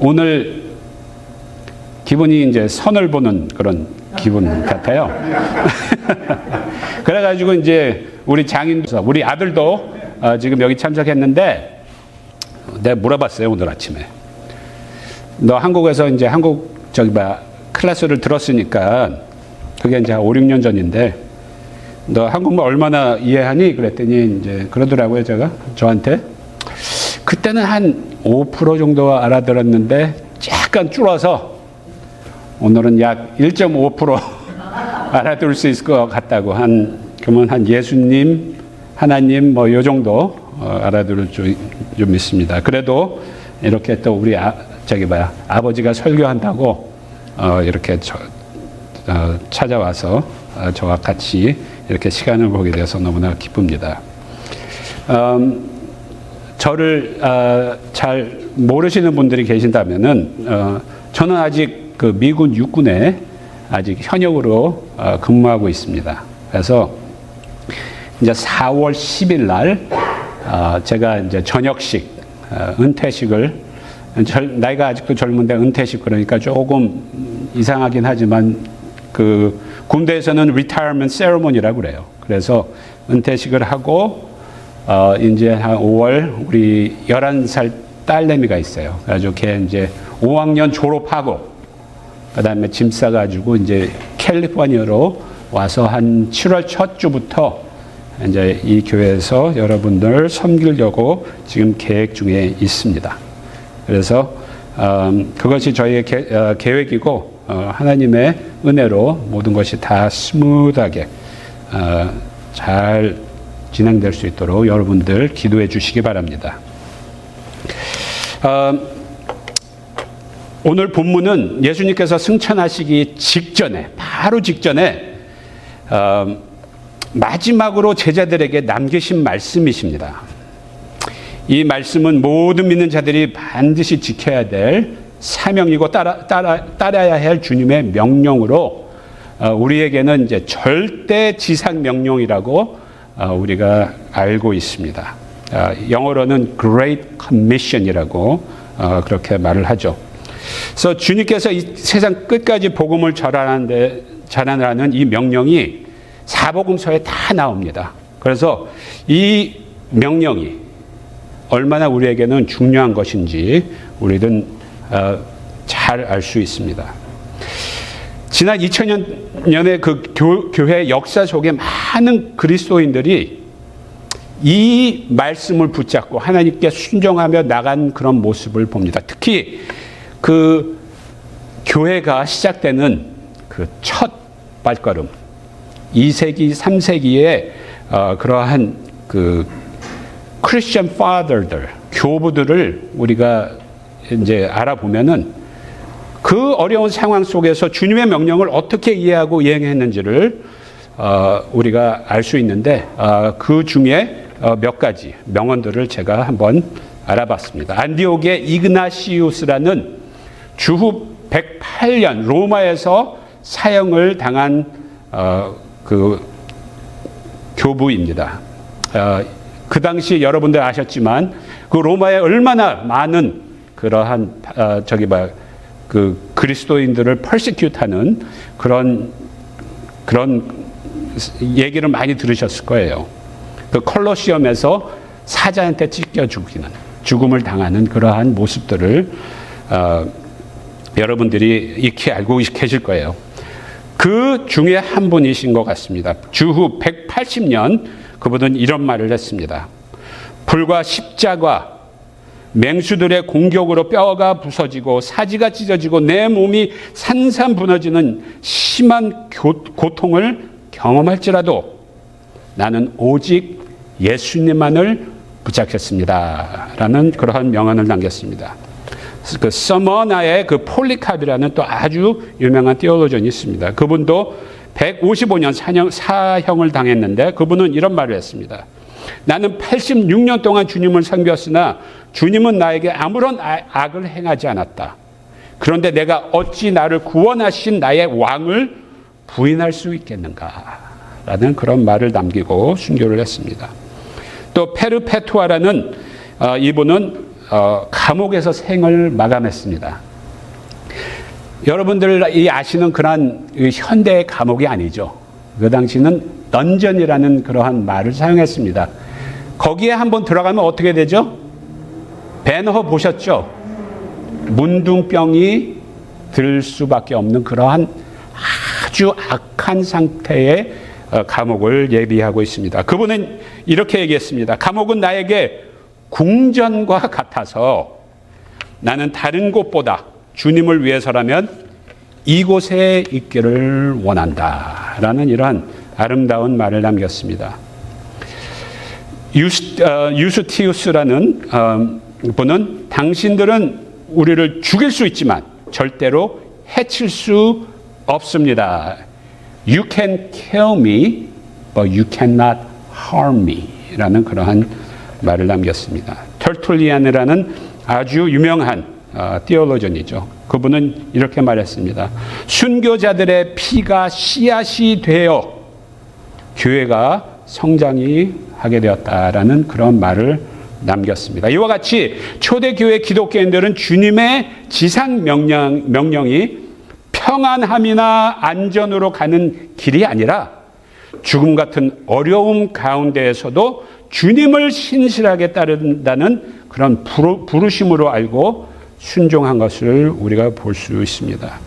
오늘 기분이 이제 선을 보는 그런 기분 같아요. 그래가지고 이제 우리 우리 아들도 지금 여기 참석했는데 내가 물어봤어요, 오늘 아침에. 너 한국에서 이제 클래스를 들었으니까 그게 이제 5, 6년 전인데 너 한국말 얼마나 이해하니? 그랬더니 이제 그러더라고요, 저한테. 그때는 한 5% 정도 알아들었는데 약간 줄어서 오늘은 약 1.5% 알아들을 수 있을 것 같다고. 그러면 한 예수님, 하나님 요 정도 알아들을 줄 믿습니다. 그래도 이렇게 또 우리 아버지가 설교한다고 이렇게 찾아와서 저와 같이 이렇게 시간을 보게 돼서 너무나 기쁩니다. 저를 잘 모르시는 분들이 계신다면은 저는 아직 그 미군 육군에 아직 현역으로 근무하고 있습니다. 그래서 이제 4월 10일 날 제가 이제 저녁식 은퇴식을 나이가 아직도 젊은데 은퇴식 그러니까 조금 이상하긴 하지만 그 군대에서는 retirement ceremony라고 그래요. 그래서 은퇴식을 하고 이제 한 5월 우리 11살 딸내미가 있어요. 그래가지고 걔 이제 5학년 졸업하고 그다음에 짐 싸가지고 이제 캘리포니아로 와서 한 7월 첫 주부터 이제 이 교회에서 여러분들 섬기려고 지금 계획 중에 있습니다. 그래서 그것이 저희의 계획이고 하나님의 은혜로 모든 것이 다 스무드하게 잘 진행될 수 있도록 여러분들 기도해 주시기 바랍니다. 오늘 본문은 예수님께서 승천하시기 직전에, 바로 직전에 마지막으로 제자들에게 남기신 말씀이십니다. 이 말씀은 모든 믿는 자들이 반드시 지켜야 될 사명이고 따라야 할 주님의 명령으로 우리에게는 이제 절대 지상 명령이라고 우리가 알고 있습니다. 영어로는 Great Commission이라고 그렇게 말을 하죠. 그래서 주님께서 이 세상 끝까지 복음을 전하라는 이 명령이 사복음서에 다 나옵니다. 그래서 이 명령이 얼마나 우리에게는 중요한 것인지 우리는 잘 알 수 있습니다. 지난 2000년의 그 교회 역사 속에 많은 그리스도인들이 이 말씀을 붙잡고 하나님께 순종하며 나간 그런 모습을 봅니다. 특히 그 교회가 시작되는 그 첫 발걸음, 2세기, 3세기에 그러한 그 크리스천 파더들, 교부들을 우리가 이제 알아보면은 그 어려운 상황 속에서 주님의 명령을 어떻게 이해하고 이행했는지를 우리가 알 수 있는데 그 중에 몇 가지 명언들을 제가 한번 알아봤습니다. 안디옥의 이그나시우스라는 주후 108년 로마에서 사형을 당한 그 교부입니다. 그 당시 여러분들 아셨지만 그 로마에 얼마나 많은 그러한 그 그리스도인들을 퍼시큐트하는 그런 얘기를 많이 들으셨을 거예요. 그 콜로시엄에서 사자한테 찢겨 죽음을 당하는 그러한 모습들을 여러분들이 익히 알고 계실 거예요. 그 중에 한 분이신 것 같습니다. 주후 180년 그분은 이런 말을 했습니다. 불과 십자가, 맹수들의 공격으로 뼈가 부서지고 사지가 찢어지고 내 몸이 산산 무너지는 심한 고통을 경험할지라도 나는 오직 예수님만을 붙잡겠습니다. 라는 그러한 명언을 남겼습니다. 그 서머나의 그 폴리캅이라는 또 아주 유명한 티올로전이 있습니다. 그분도 155년 사형을 당했는데 그분은 이런 말을 했습니다. 나는 86년 동안 주님을 섬겼으나 주님은 나에게 아무런 악을 행하지 않았다. 그런데 내가 어찌 나를 구원하신 나의 왕을 부인할 수 있겠는가? 라는 그런 말을 남기고 순교를 했습니다. 또 페르페투아라는 이분은 감옥에서 생을 마감했습니다. 여러분들이 아시는 그런 현대의 감옥이 아니죠. 그 당시는 던전이라는 그러한 말을 사용했습니다. 거기에 한번 들어가면 어떻게 되죠? 배너 보셨죠? 문둥병이 들 수밖에 없는 그러한 아주 악한 상태의 감옥을 예비하고 있습니다. 그분은 이렇게 얘기했습니다. 감옥은 나에게 궁전과 같아서 나는 다른 곳보다 주님을 위해서라면 이곳에 있기를 원한다. 라는 이러한 아름다운 말을 남겼습니다. 유스티우스라는 분은 당신들은 우리를 죽일 수 있지만 절대로 해칠 수 없습니다. You can kill me, but you cannot harm me. 라는 그러한 말을 남겼습니다. 터툴리안이라는 아주 유명한 티올로전이죠. 그분은 이렇게 말했습니다. 순교자들의 피가 씨앗이 되어 교회가 성장이 하게 되었다라는 그런 말을 남겼습니다. 이와 같이 초대교회 기독교인들은 주님의 지상 명령이 평안함이나 안전으로 가는 길이 아니라 죽음 같은 어려움 가운데에서도 주님을 신실하게 따른다는 그런 부르심으로 알고 순종한 것을 우리가 볼 수 있습니다.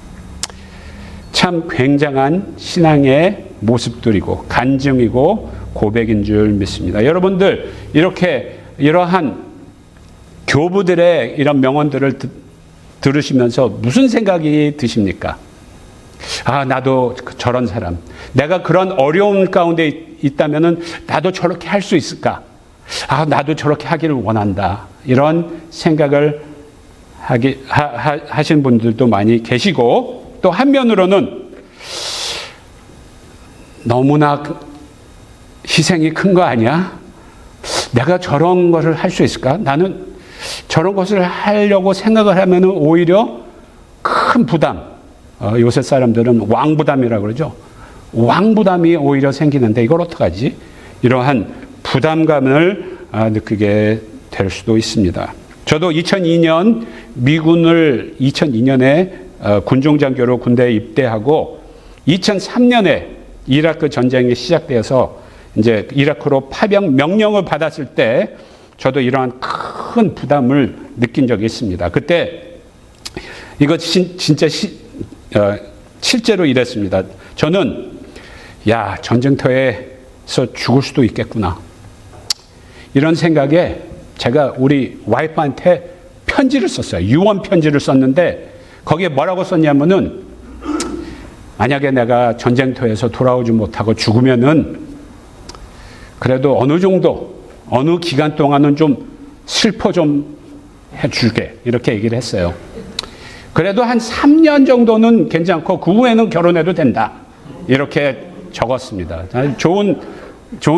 참 굉장한 신앙의 모습들이고 간증이고 고백인 줄 믿습니다. 여러분들 이러한 교부들의 이런 명언들을 들으시면서 무슨 생각이 드십니까? 아, 나도 저런 사람. 내가 그런 어려움 가운데 있다면은 나도 저렇게 할 수 있을까? 아, 나도 저렇게 하기를 원한다. 이런 생각을 하신 분들도 많이 계시고, 또 한면으로는 너무나 희생이 큰 거 아니야? 내가 저런 것을 할 수 있을까? 나는 저런 것을 하려고 생각을 하면은 오히려 큰 부담. 요새 사람들은 왕부담이라고 그러죠. 왕부담이 오히려 생기는데 이걸 어떡하지? 이러한 부담감을 느끼게 될 수도 있습니다. 저도 2002년 미군을 2002년에 군종장교로 군대에 입대하고 2003년에 이라크 전쟁이 시작되어서 이제 이라크로 파병 명령을 받았을 때 저도 이러한 큰 부담을 느낀 적이 있습니다. 그때 이거 진짜 실제로 이랬습니다. 저는 야, 전쟁터에서 죽을 수도 있겠구나. 이런 생각에 제가 우리 와이프한테 편지를 썼어요. 유언 편지를 썼는데 거기에 뭐라고 썼냐면은 만약에 내가 전쟁터에서 돌아오지 못하고 죽으면은 그래도 어느 정도 어느 기간 동안은 좀 슬퍼 좀 해줄게. 이렇게 얘기를 했어요. 그래도 한 3년 정도는 괜찮고 그 후에는 결혼해도 된다. 이렇게 적었습니다. 좋은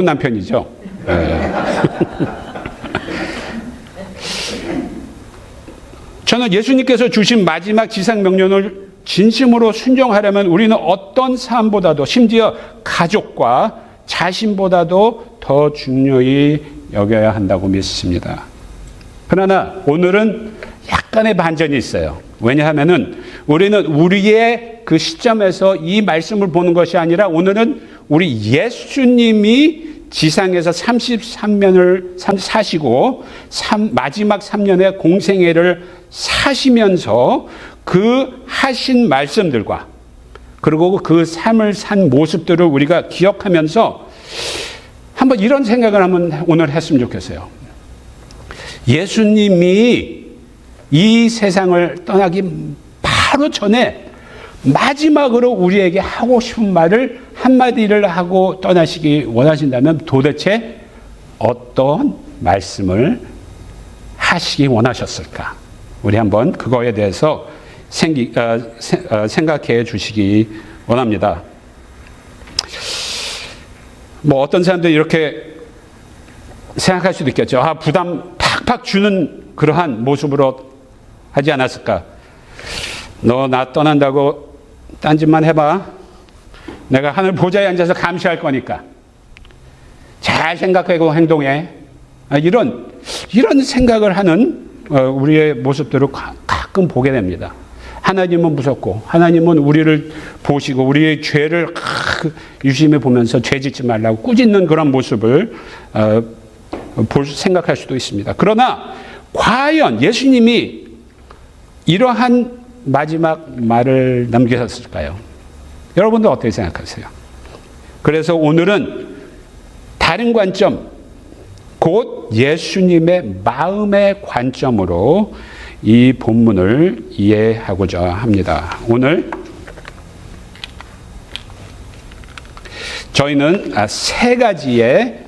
남편이죠. 네. 저는 예수님께서 주신 마지막 지상 명령을 진심으로 순종하려면 우리는 어떤 삶보다도 심지어 가족과 자신보다도 더 중요히 여겨야 한다고 믿습니다. 그러나 오늘은 약간의 반전이 있어요. 왜냐하면은 우리는 우리의 그 시점에서 이 말씀을 보는 것이 아니라 오늘은 우리 예수님이 지상에서 33년을 사시고 마지막 3년의 공생애를 사시면서 그 하신 말씀들과 그리고 그 삶을 산 모습들을 우리가 기억하면서 한번 이런 생각을 한번 오늘 했으면 좋겠어요. 예수님이 이 세상을 떠나기 바로 전에 마지막으로 우리에게 하고 싶은 말을 한마디를 하고 떠나시기 원하신다면 도대체 어떤 말씀을 하시기 원하셨을까? 우리 한번 그거에 대해서 생각해 주시기 원합니다. 뭐 어떤 사람들이 이렇게 생각할 수도 있겠죠. 아, 부담 팍팍 주는 그러한 모습으로 하지 않았을까? 너 나 떠난다고 딴짓만 해봐. 내가 하늘 보좌에 앉아서 감시할 거니까. 잘 생각하고 행동해. 이런 생각을 하는 우리의 모습들을 가끔 보게 됩니다. 하나님은 무섭고 하나님은 우리를 보시고 우리의 죄를 유심히 보면서 죄 짓지 말라고 꾸짖는 그런 모습을 생각할 수도 있습니다. 그러나 과연 예수님이 이러한 마지막 말을 남기셨을까요? 여러분들 어떻게 생각하세요? 그래서 오늘은 다른 관점, 곧 예수님의 마음의 관점으로 이 본문을 이해하고자 합니다. 오늘 저희는 세 가지의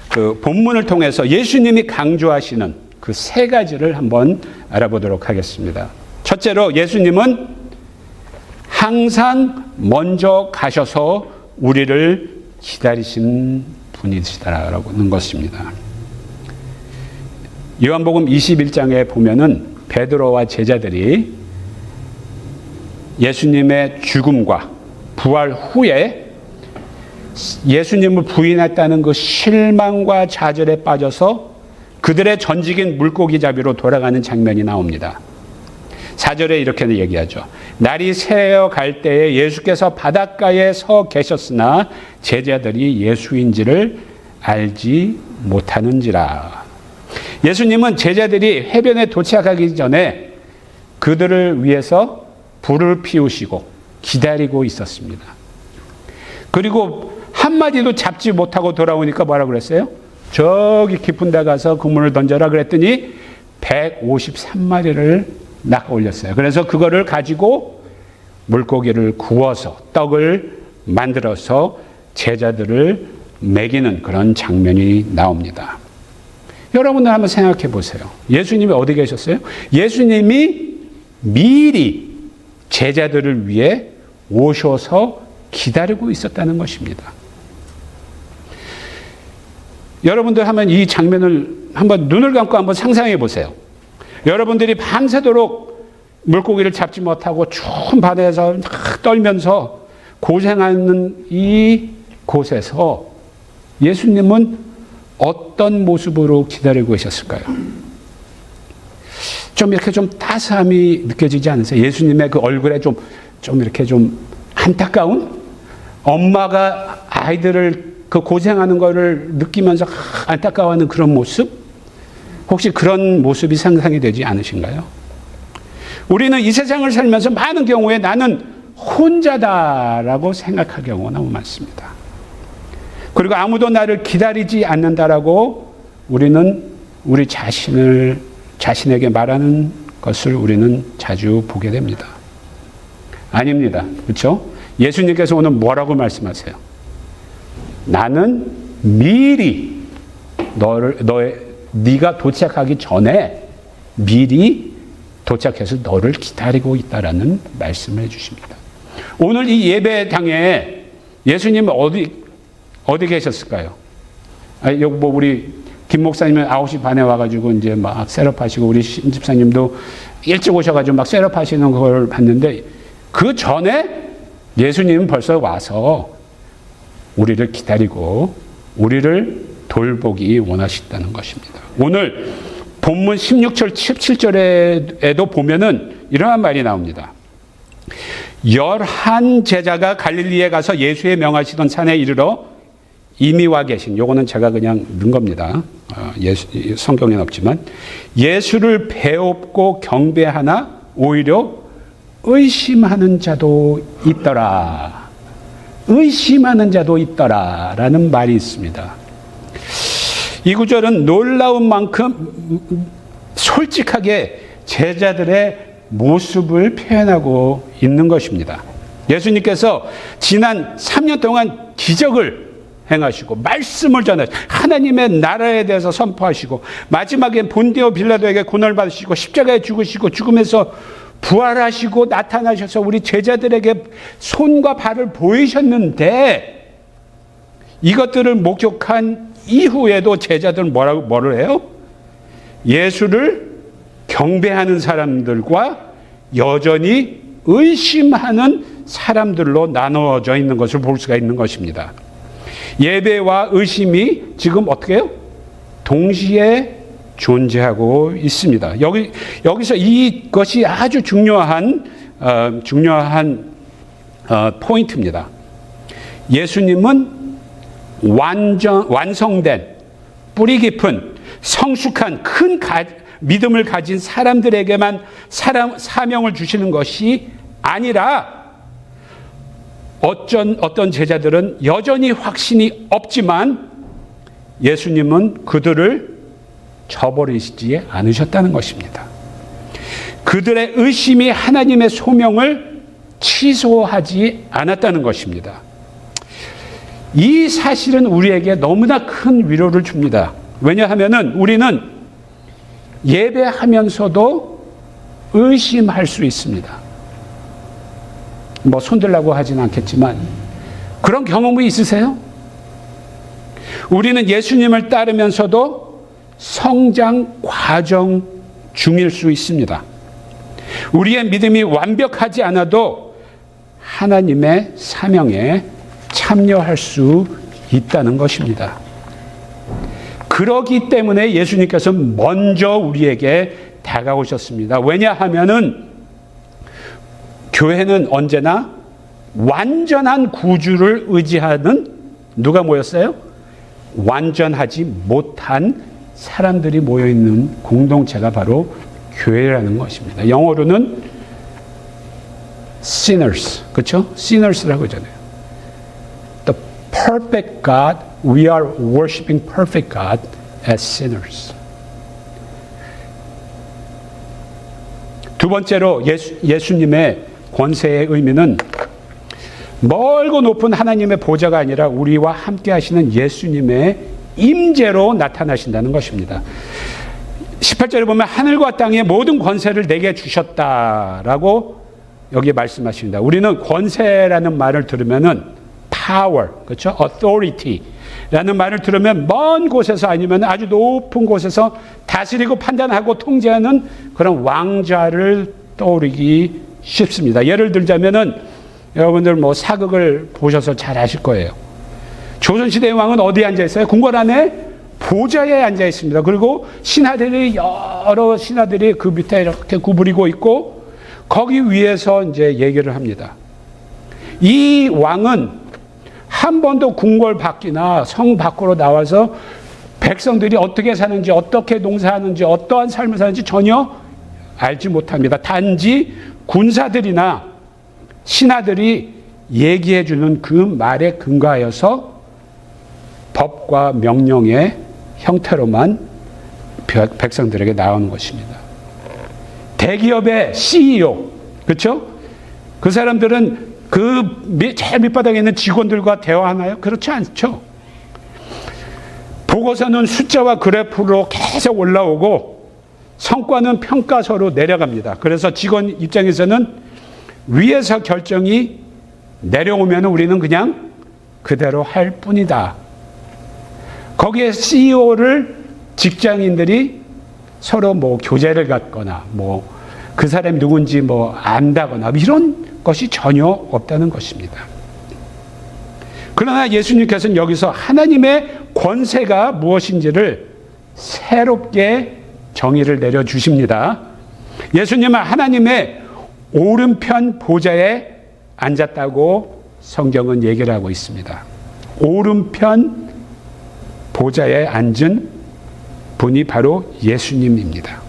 그 본문을 통해서 예수님이 강조하시는 그 세 가지를 한번 알아보도록 하겠습니다. 첫째로 예수님은 항상 먼저 가셔서 우리를 기다리신 분이시다라는 것입니다. 요한복음 21장에 보면은 베드로와 제자들이 예수님의 죽음과 부활 후에 예수님을 부인했다는 그 실망과 좌절에 빠져서 그들의 전직인 물고기 잡이로 돌아가는 장면이 나옵니다. 4절에 이렇게 얘기하죠. 날이 새어 갈 때에 예수께서 바닷가에 서 계셨으나 제자들이 예수인지를 알지 못하는지라. 예수님은 제자들이 해변에 도착하기 전에 그들을 위해서 불을 피우시고 기다리고 있었습니다. 그리고 한마디도 잡지 못하고 돌아오니까 뭐라고 그랬어요? 저기 깊은 데 가서 그물을 던져라 그랬더니 153마리를 낚아 올렸어요. 그래서 그거를 가지고 물고기를 구워서 떡을 만들어서 제자들을 먹이는 그런 장면이 나옵니다. 여러분들 한번 생각해 보세요. 예수님이 어디 계셨어요? 예수님이 미리 제자들을 위해 오셔서 기다리고 있었다는 것입니다. 여러분들 한번 이 장면을 한번 눈을 감고 한번 상상해 보세요. 여러분들이 밤새도록 물고기를 잡지 못하고 추운 바다에서 떨면서 고생하는 이 곳에서 예수님은 어떤 모습으로 기다리고 계셨을까요? 좀 이렇게 좀 따스함이 느껴지지 않으세요? 예수님의 그 얼굴에 좀 이렇게 좀 안타까운? 엄마가 아이들을 그 고생하는 거를 느끼면서 안타까워하는 그런 모습? 혹시 그런 모습이 상상이 되지 않으신가요? 우리는 이 세상을 살면서 많은 경우에 나는 혼자다라고 생각할 경우가 너무 많습니다. 그리고 아무도 나를 기다리지 않는다라고 우리는 우리 자신에게 말하는 것을 우리는 자주 보게 됩니다. 아닙니다. 그렇죠? 예수님께서 오늘 뭐라고 말씀하세요? 나는 미리 네가 도착하기 전에 미리 도착해서 너를 기다리고 있다라는 말씀을 해주십니다. 오늘 이 예배당에 예수님은 어디 계셨을까요? 여기 뭐 우리 김 목사님은 9시 반에 와가지고 이제 막 셋업하시고 우리 신 집사님도 일찍 오셔가지고 막 셋업하시는 걸 봤는데 그 전에 예수님은 벌써 와서 우리를 기다리고 우리를 돌보기 원하신다는 것입니다. 오늘 본문 16절, 17절에도 보면은 이러한 말이 나옵니다. 11 제자가 갈릴리에 가서 예수의 명하시던 산에 이르러 이미 와 계신, 요거는 제가 그냥 넣은 겁니다. 성경에는 없지만 예수를 배웁고 경배하나 오히려 의심하는 자도 있더라. 의심하는 자도 있더라라는 말이 있습니다. 이 구절은 놀라운 만큼 솔직하게 제자들의 모습을 표현하고 있는 것입니다. 예수님께서 지난 3년 동안 기적을 행하시고 말씀을 전하시고 하나님의 나라에 대해서 선포하시고 마지막에 본디오 빌라도에게 고난을 받으시고 십자가에 죽으시고 죽음에서 부활하시고 나타나셔서 우리 제자들에게 손과 발을 보이셨는데 이것들을 목격한 이후에도 제자들은 뭐를 해요? 예수를 경배하는 사람들과 여전히 의심하는 사람들로 나누어져 있는 것을 볼 수가 있는 것입니다. 예배와 의심이 지금 어떻게 해요? 동시에 존재하고 있습니다. 여기서 이것이 아주 중요한 포인트입니다. 예수님은 완성된 뿌리 깊은 성숙한 큰 믿음을 가진 사람들에게만 사명을 주시는 것이 아니라 어떤 제자들은 여전히 확신이 없지만 예수님은 그들을 저버리시지 않으셨다는 것입니다. 그들의 의심이 하나님의 소명을 취소하지 않았다는 것입니다. 이 사실은 우리에게 너무나 큰 위로를 줍니다. 왜냐하면 우리는 예배하면서도 의심할 수 있습니다. 손들라고 하진 않겠지만 그런 경험이 있으세요? 우리는 예수님을 따르면서도 성장 과정 중일 수 있습니다. 우리의 믿음이 완벽하지 않아도 하나님의 사명에 참여할 수 있다는 것입니다. 그러기 때문에 예수님께서 먼저 우리에게 다가오셨습니다. 왜냐하면은 교회는 언제나 완전한 구주를 의지하는 누가 모였어요? 완전하지 못한 사람들이 모여있는 공동체가 바로 교회라는 것입니다. 영어로는 sinners, 그렇죠? sinners라고 하잖아요. The perfect God, we are worshiping perfect God as sinners. 두 번째로 예수님의 권세의 의미는 멀고 높은 하나님의 보좌가 아니라 우리와 함께 하시는 예수님의 임재로 나타나신다는 것입니다. 18절에 보면 하늘과 땅의 모든 권세를 내게 주셨다라고 여기 말씀하십니다. 우리는 권세라는 말을 들으면은 power, 그렇죠? authority라는 말을 들으면 먼 곳에서 아니면 아주 높은 곳에서 다스리고 판단하고 통제하는 그런 왕자를 떠오르기 쉽습니다. 예를 들자면은 여러분들 사극을 보셔서 잘 아실 거예요. 조선시대의 왕은 어디에 앉아 있어요? 궁궐 안에 보좌에 앉아 있습니다. 그리고 여러 신하들이 그 밑에 이렇게 구부리고 있고 거기 위에서 이제 얘기를 합니다. 이 왕은 한 번도 궁궐 밖이나 성 밖으로 나와서 백성들이 어떻게 사는지, 어떻게 농사하는지, 어떠한 삶을 사는지 전혀 알지 못합니다. 단지 군사들이나 신하들이 얘기해 주는 그 말에 근거하여서 법과 명령의 형태로만 백성들에게 나오는 것입니다. 대기업의 CEO, 그렇죠? 그 사람들은 제일 밑바닥에 있는 직원들과 대화하나요? 그렇지 않죠. 보고서는 숫자와 그래프로 계속 올라오고 성과는 평가서로 내려갑니다. 그래서 직원 입장에서는 위에서 결정이 내려오면 우리는 그냥 그대로 할 뿐이다. 거기에 CEO를 직장인들이 서로 교제를 갖거나 그 사람이 누군지 안다거나 이런 것이 전혀 없다는 것입니다. 그러나 예수님께서는 여기서 하나님의 권세가 무엇인지를 새롭게 정의를 내려주십니다. 예수님은 하나님의 오른편 보좌에 앉았다고 성경은 얘기를 하고 있습니다. 오른편 보좌에 앉은 분이 바로 예수님입니다.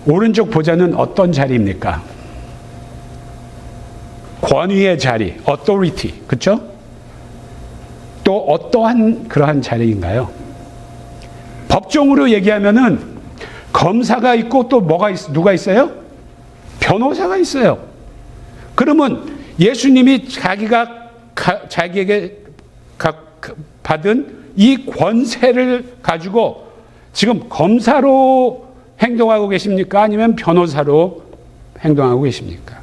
오른쪽 보좌는 어떤 자리입니까? 권위의 자리, authority, 그렇죠? 또 어떠한 그러한 자리인가요? 법정으로 얘기하면은 검사가 있고 또 누가 있어요? 변호사가 있어요. 그러면 예수님이 자기에게 받은 이 권세를 가지고 지금 검사로 행동하고 계십니까? 아니면 변호사로 행동하고 계십니까?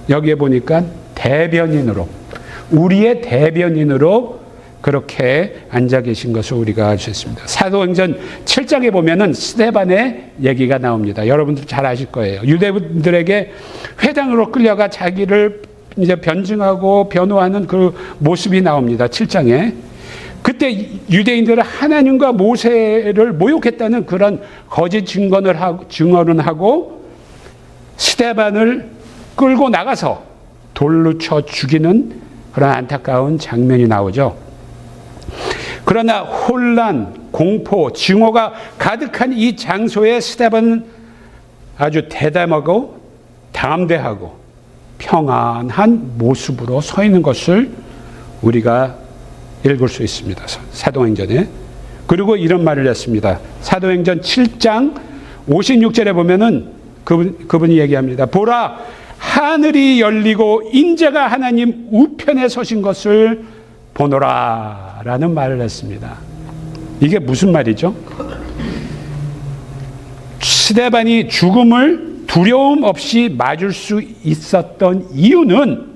여기에 보니까 우리의 대변인으로 그렇게 앉아 계신 것을 우리가 알 수 있습니다. 사도행전 7장에 보면은 스데반의 얘기가 나옵니다. 여러분들 잘 아실 거예요. 유대인들에게 회당으로 끌려가 자기를 이제 변증하고 변호하는 그 모습이 나옵니다. 7장에. 그때 유대인들은 하나님과 모세를 모욕했다는 그런 거짓 증언을 하고 스데반을 끌고 나가서 돌로 쳐 죽이는 그런 안타까운 장면이 나오죠. 그러나 혼란, 공포, 증오가 가득한 이 장소에 스데반은 아주 대담하고 담대하고 평안한 모습으로 서 있는 것을 우리가 읽을 수 있습니다. 사도행전에. 그리고 이런 말을 했습니다. 사도행전 7장 56절에 보면은 그분이 얘기합니다. 보라, 하늘이 열리고 인자가 하나님 우편에 서신 것을 보노라 라는 말을 했습니다. 이게 무슨 말이죠? 스데반이 죽음을 두려움 없이 맞을 수 있었던 이유는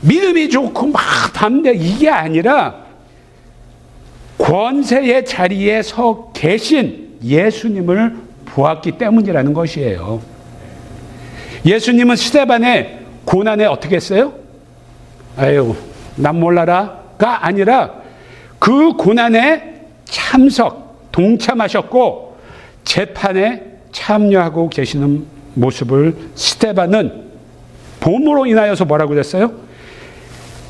믿음이 좋고 막 담대 이게 아니라 권세의 자리에 서 계신 예수님을 보았기 때문이라는 것이에요. 예수님은 스데반의 고난에 어떻게 했어요? 아유, 난 몰라라가 아니라 그 고난에 동참하셨고 재판에 참여하고 계시는 모습을 스데반은 봄으로 인하여서 뭐라고 그랬어요?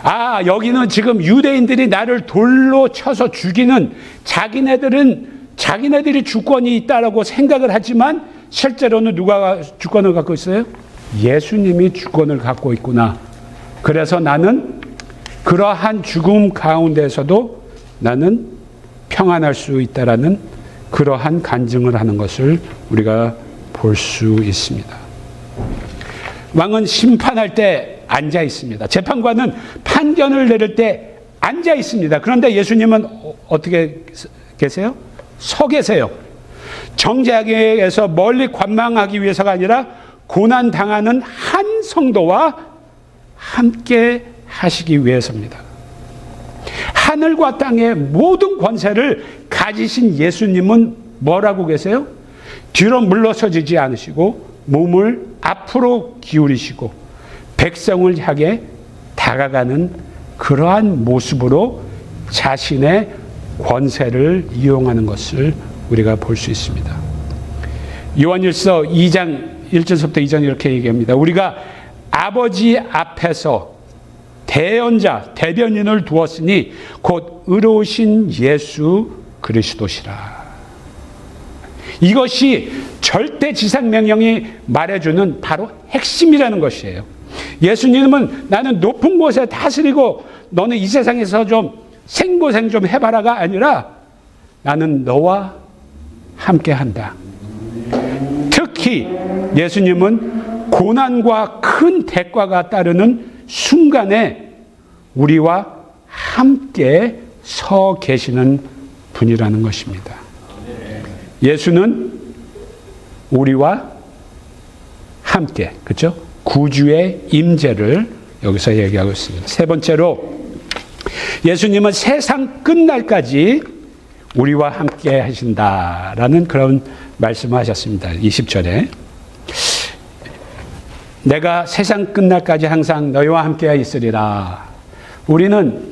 아, 여기는 지금 유대인들이 나를 돌로 쳐서 죽이는 자기네들이 주권이 있다라고 생각을 하지만 실제로는 누가 주권을 갖고 있어요? 예수님이 주권을 갖고 있구나. 그래서 나는 그러한 죽음 가운데서도 나는 평안할 수 있다라는 그러한 간증을 하는 것을 우리가 볼 수 있습니다. 왕은 심판할 때 앉아 있습니다. 재판관은 판결을 내릴 때 앉아 있습니다. 그런데 예수님은 어떻게 계세요? 서 계세요. 정죄에서 멀리 관망하기 위해서가 아니라 고난 당하는 한 성도와 함께 하시기 위해서입니다. 하늘과 땅의 모든 권세를 가지신 예수님은 뭐라고 계세요? 뒤로 물러서지지 않으시고 몸을 앞으로 기울이시고 백성을 향해 다가가는 그러한 모습으로 자신의 권세를 이용하는 것을 우리가 볼 수 있습니다. 요한일서 2장 1절부터 2절 이렇게 얘기합니다. 우리가 아버지 앞에서 대언자, 대변인을 두었으니 곧 의로우신 예수 그리스도시라. 이것이 절대 지상명령이 말해주는 바로 핵심이라는 것이에요. 예수님은 나는 높은 곳에 다스리고 너는 이 세상에서 좀 생고생 좀 해봐라가 아니라 나는 너와 함께한다. 특히 예수님은 고난과 큰 대가가 따르는 순간에 우리와 함께 서 계시는 분이라는 것입니다. 예수는 우리와 함께, 그렇죠? 구주의 임재를 여기서 얘기하고 있습니다. 세 번째로 예수님은 세상 끝날까지 우리와 함께 하신다라는 그런 말씀을 하셨습니다. 20절에 내가 세상 끝날까지 항상 너희와 함께 있으리라. 우리는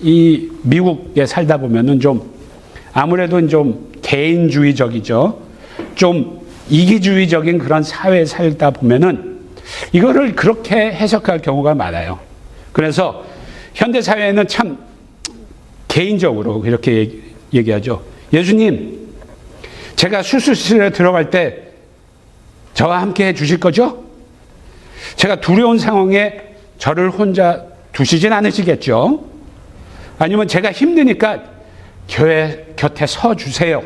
이 미국에 살다 보면은 좀 아무래도 좀 개인주의적이죠. 좀 이기주의적인 그런 사회에 살다 보면은 이거를 그렇게 해석할 경우가 많아요. 그래서 현대 사회에는 참 개인적으로 이렇게 얘기하죠. 예수님, 제가 수술실에 들어갈 때 저와 함께 해 주실 거죠? 제가 두려운 상황에 저를 혼자 두시진 않으시겠죠? 아니면 제가 힘드니까 교회 곁에 서 주세요.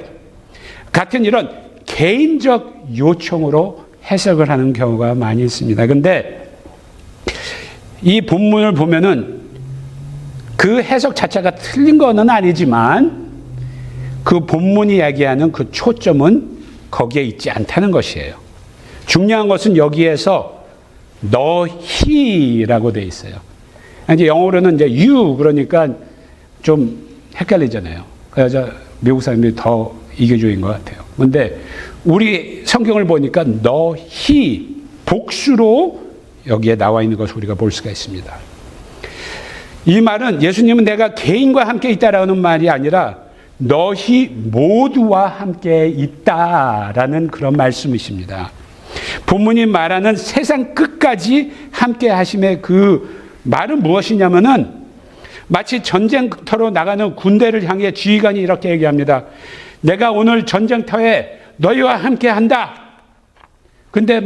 같은 이런 개인적 요청으로 해석을 하는 경우가 많이 있습니다. 근데 이 본문을 보면은 그 해석 자체가 틀린 거는 아니지만 그 본문이 이야기하는 그 초점은 거기에 있지 않다는 것이에요. 중요한 것은 여기에서 너희라고 돼 있어요. 이제 영어로는 이제 you 그러니까 좀 헷갈리잖아요. 그래서 미국 사람들이 더 이기주의인 것 같아요. 근데 우리 성경을 보니까 너희 복수로 여기에 나와 있는 것을 우리가 볼 수가 있습니다. 이 말은 예수님은 내가 개인과 함께 있다라는 말이 아니라 너희 모두와 함께 있다라는 그런 말씀이십니다. 본문이 말하는 세상 끝까지 함께 하심의 그 말은 무엇이냐면은 마치 전쟁터로 나가는 군대를 향해 지휘관이 이렇게 얘기합니다. 내가 오늘 전쟁터에 너희와 함께 한다. 근데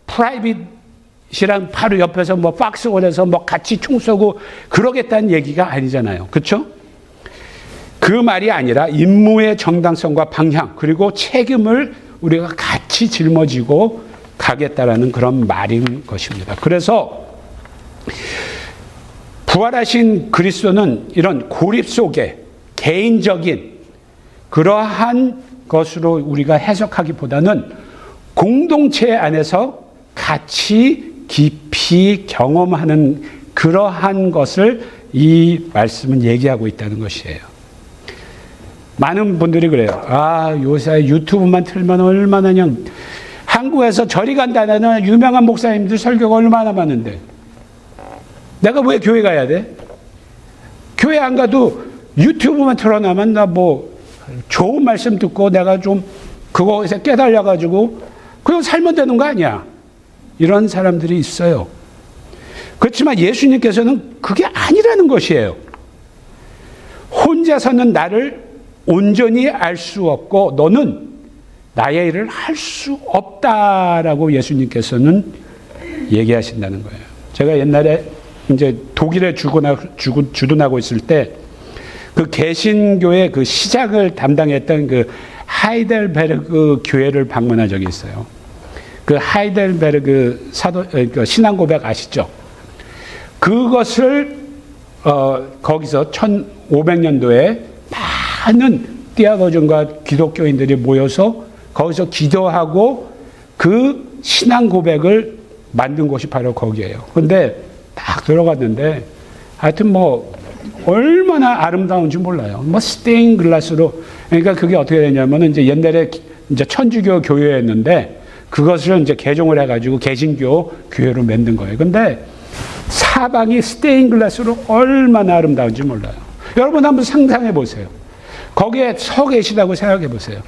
프라이빗이랑 바로 옆에서 박스원에서 같이 총 쏘고 그러겠다는 얘기가 아니잖아요. 그렇죠? 그 말이 아니라 임무의 정당성과 방향 그리고 책임을 우리가 같이 짊어지고 가겠다라는 그런 말인 것입니다. 그래서 부활하신 그리스도는 이런 고립 속에 개인적인 그러한 것으로 우리가 해석하기보다는 공동체 안에서 같이 깊이 경험하는 그러한 것을 이 말씀은 얘기하고 있다는 것이에요. 많은 분들이 그래요. 요새 유튜브만 틀면 얼마나 그냥 한국에서 저리 간다는 유명한 목사님들 설교가 얼마나 많은데 내가 왜 교회 가야 돼? 교회 안 가도 유튜브만 틀어놔면 나 좋은 말씀 듣고 내가 좀 그거에서 깨달아가지고 그냥 살면 되는 거 아니야. 이런 사람들이 있어요. 그렇지만 예수님께서는 그게 아니라는 것이에요. 혼자서는 나를 온전히 알 수 없고 너는 나의 일을 할 수 없다라고 예수님께서는 얘기하신다는 거예요. 제가 옛날에 이제 독일에 주둔하고 있을 때 그 개신교의 그 시작을 담당했던 그 하이델베르그 교회를 방문한 적이 있어요. 그 하이델베르그 신앙 고백 아시죠? 그것을 거기서 1500년도에 많은 띠아거준과 기독교인들이 모여서 거기서 기도하고 그 신앙 고백을 만든 곳이 바로 거기예요. 근데 딱 들어갔는데 하여튼 얼마나 아름다운지 몰라요. 스테인 글라스로. 그러니까 그게 어떻게 되냐면은 이제 옛날에 이제 천주교 교회였는데 그것을 이제 개종을 해가지고 개신교 교회로 만든 거예요. 근데 사방이 스테인 글라스로 얼마나 아름다운지 몰라요. 여러분 한번 상상해 보세요. 거기에 서 계시다고 생각해 보세요.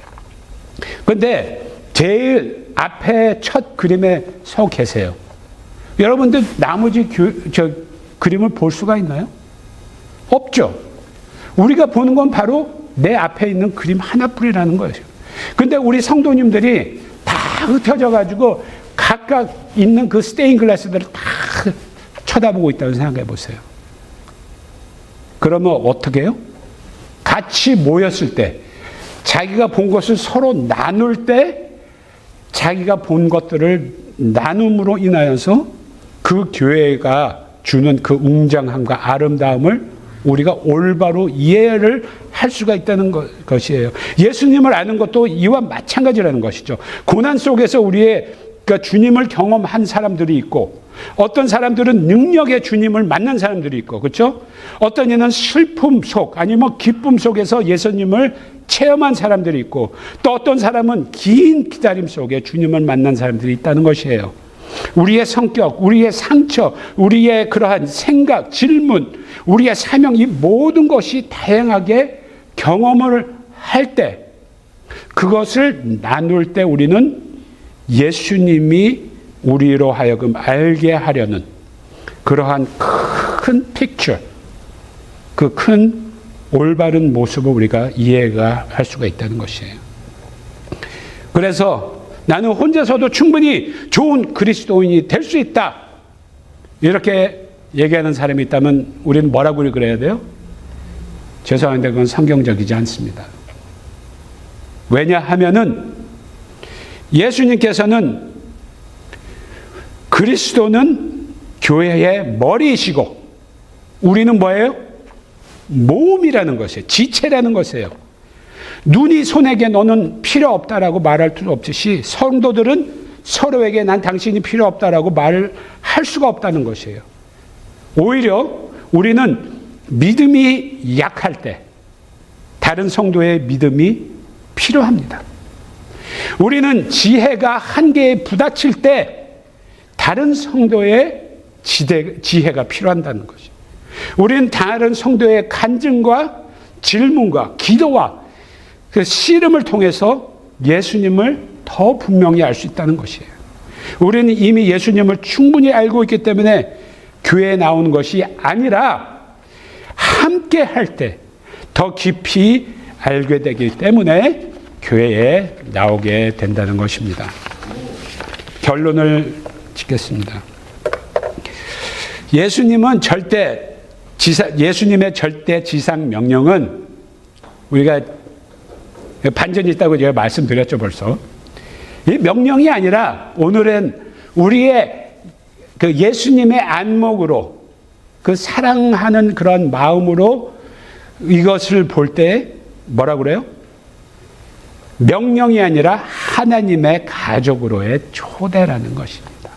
근데 제일 앞에 첫 그림에 서 계세요. 여러분들 나머지 그림을 볼 수가 있나요? 없죠. 우리가 보는 건 바로 내 앞에 있는 그림 하나뿐이라는 거예요. 근데 우리 성도님들이 다 흩어져 가지고 각각 있는 그 스테인 글라스들을 다 쳐다보고 있다고 생각해 보세요. 그러면 어떻게 해요? 같이 모였을 때 자기가 본 것을 서로 나눌 때 자기가 본 것들을 나눔으로 인하여서 그 교회가 주는 그 웅장함과 아름다움을 우리가 올바로 이해를 할 수가 있다는 것이에요. 예수님을 아는 것도 이와 마찬가지라는 것이죠. 고난 속에서 그러니까 주님을 경험한 사람들이 있고 어떤 사람들은 능력의 주님을 만난 사람들이 있고 그렇죠? 어떤 이는 슬픔 속 아니면 기쁨 속에서 예수님을 체험한 사람들이 있고 또 어떤 사람은 긴 기다림 속에 주님을 만난 사람들이 있다는 것이에요. 우리의 성격, 우리의 상처, 우리의 그러한 생각, 질문, 우리의 사명 이 모든 것이 다양하게 경험을 할 때 그것을 나눌 때 우리는 예수님이 우리로 하여금 알게 하려는 그러한 큰 픽처, 그 큰 올바른 모습을 우리가 이해가 할 수가 있다는 것이에요. 그래서 나는 혼자서도 충분히 좋은 그리스도인이 될 수 있다. 이렇게 얘기하는 사람이 있다면 우리는 뭐라고 그래야 돼요? 죄송한데 그건 성경적이지 않습니다. 왜냐하면은 예수님께서는 그리스도는 교회의 머리이시고 우리는 뭐예요? 몸이라는 것이에요. 지체라는 것이에요. 눈이 손에게 너는 필요 없다라고 말할 수 없듯이 성도들은 서로에게 난 당신이 필요 없다라고 말을 할 수가 없다는 것이에요. 오히려 우리는 믿음이 약할 때 다른 성도의 믿음이 필요합니다. 우리는 지혜가 한계에 부딪힐 때 다른 성도의 지혜가 필요하다는 것이죠. 우리는 다른 성도의 간증과 질문과 기도와 그 씨름을 통해서 예수님을 더 분명히 알 수 있다는 것이에요. 우리는 이미 예수님을 충분히 알고 있기 때문에 교회에 나오는 것이 아니라 함께 할 때 더 깊이 알게 되기 때문에 교회에 나오게 된다는 것입니다. 결론을 짓겠습니다. 예수님의 절대 지상 명령은 우리가 반전이 있다고 제가 말씀드렸죠, 벌써. 이 명령이 아니라 오늘은 우리의 그 예수님의 안목으로 그 사랑하는 그런 마음으로 이것을 볼 때 뭐라고 그래요? 명령이 아니라 하나님의 가족으로의 초대라는 것입니다.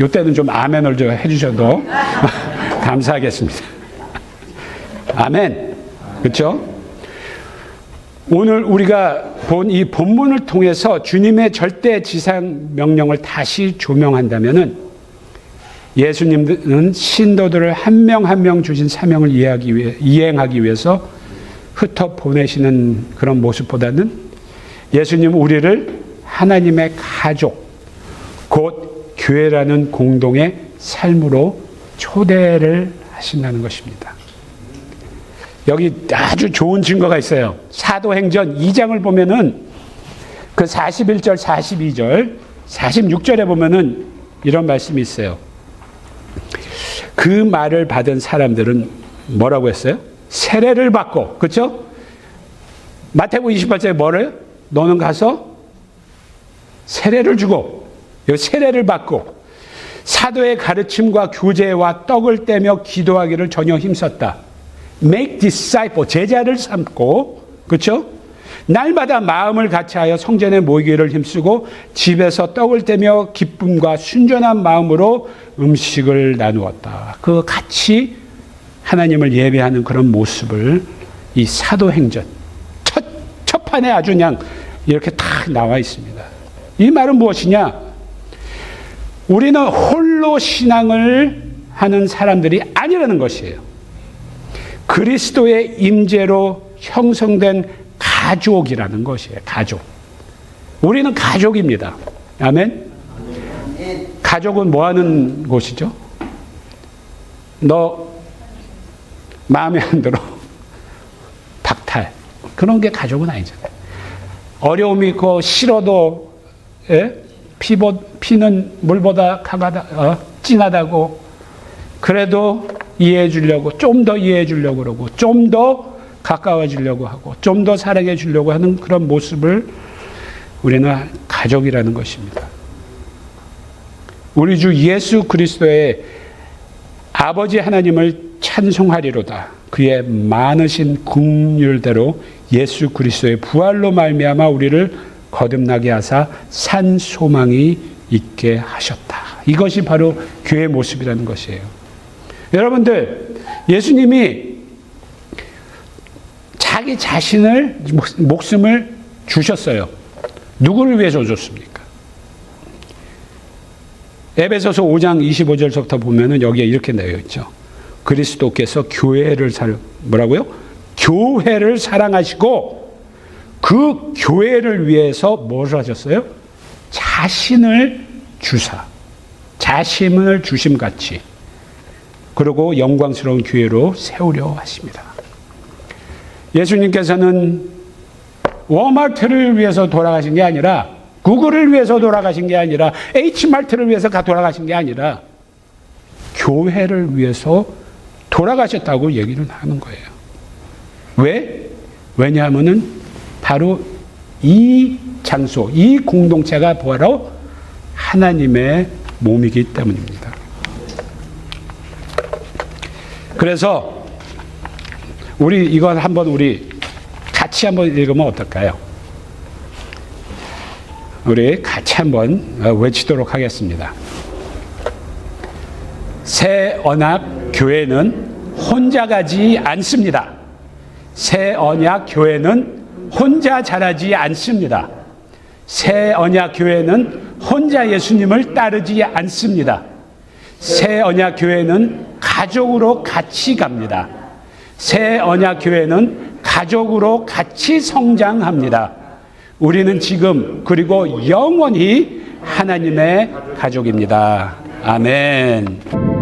이때는 좀 아멘을 좀 해주셔도 감사하겠습니다. 아멘. 그렇죠? 오늘 우리가 본 이 본문을 통해서 주님의 절대 지상 명령을 다시 조명한다면은 예수님은 신도들을 한 명 한 명 주신 사명을 이행하기 위해서 흩어 보내시는 그런 모습보다는 예수님은 우리를 하나님의 가족, 곧 교회라는 공동의 삶으로 초대를 하신다는 것입니다. 여기 아주 좋은 증거가 있어요. 사도행전 2장을 보면은 그 41절, 42절, 46절에 보면은 이런 말씀이 있어요. 그 말을 받은 사람들은 뭐라고 했어요? 세례를 받고, 그렇죠? 마태복음 28절에 뭐래요? 너는 가서 세례를 주고, 여기 세례를 받고, 사도의 가르침과 교제와 떡을 떼며 기도하기를 전혀 힘썼다. Make disciple, 제자를 삼고, 그렇죠? 날마다 마음을 같이하여 성전에 모이기를 힘쓰고 집에서 떡을 떼며 기쁨과 순전한 마음으로 음식을 나누었다. 그 같이 하나님을 예배하는 그런 모습을 이 사도행전 첫 판에 아주 그냥 이렇게 딱 나와 있습니다. 이 말은 무엇이냐? 우리는 홀로 신앙을 하는 사람들이 아니라는 것이에요. 그리스도의 임재로 형성된 가족이라는 것이에요. 가족. 우리는 가족입니다. 아멘. 가족은 뭐 하는 곳이죠? 너 마음에 안 들어. 박탈. 그런 게 가족은 아니잖아요. 어려움이 있고 싫어도 피는 물보다 진하다고 그래도 이해해 주려고 좀 더 이해해 주려고 그러고 좀 더 가까워지려고 하고 좀 더 사랑해 주려고 하는 그런 모습을 우리는 가족이라는 것입니다. 우리 주 예수 그리스도의 아버지 하나님을 찬송하리로다. 그의 많으신 긍휼대로 예수 그리스도의 부활로 말미암아 우리를 거듭나게 하사 산 소망이 있게 하셨다. 이것이 바로 교회의 모습이라는 것이에요. 여러분들, 예수님이 자기 자신을 목숨을 주셨어요. 누구를 위해서 줬습니까? 에베소서 5장 25절부터 보면은 여기에 이렇게 되어 있죠. 그리스도께서 교회를 뭐라고요? 교회를 사랑하시고 그 교회를 위해서 무엇을 하셨어요? 자신을 주사, 자신을 주심같이 그리고 영광스러운 교회로 세우려 하십니다. 예수님께서는 워마트를 위해서 돌아가신 게 아니라 구글을 위해서 돌아가신 게 아니라 H마트를 위해서 돌아가신 게 아니라 교회를 위해서 돌아가셨다고 얘기를 하는 거예요. 왜? 왜냐하면은 바로 이 장소, 이 공동체가 바로 하나님의 몸이기 때문입니다. 그래서 우리 이건 한번 우리 같이 한번 읽으면 어떨까요? 우리 같이 한번 외치도록 하겠습니다. 새 언약 교회는 혼자 가지 않습니다. 새 언약 교회는 혼자 자라지 않습니다. 새 언약 교회는 혼자 예수님을 따르지 않습니다. 새 언약 교회는 가족으로 같이 갑니다. 새 언약 교회는 가족으로 같이 성장합니다. 우리는 지금 그리고 영원히 하나님의 가족입니다. 아멘.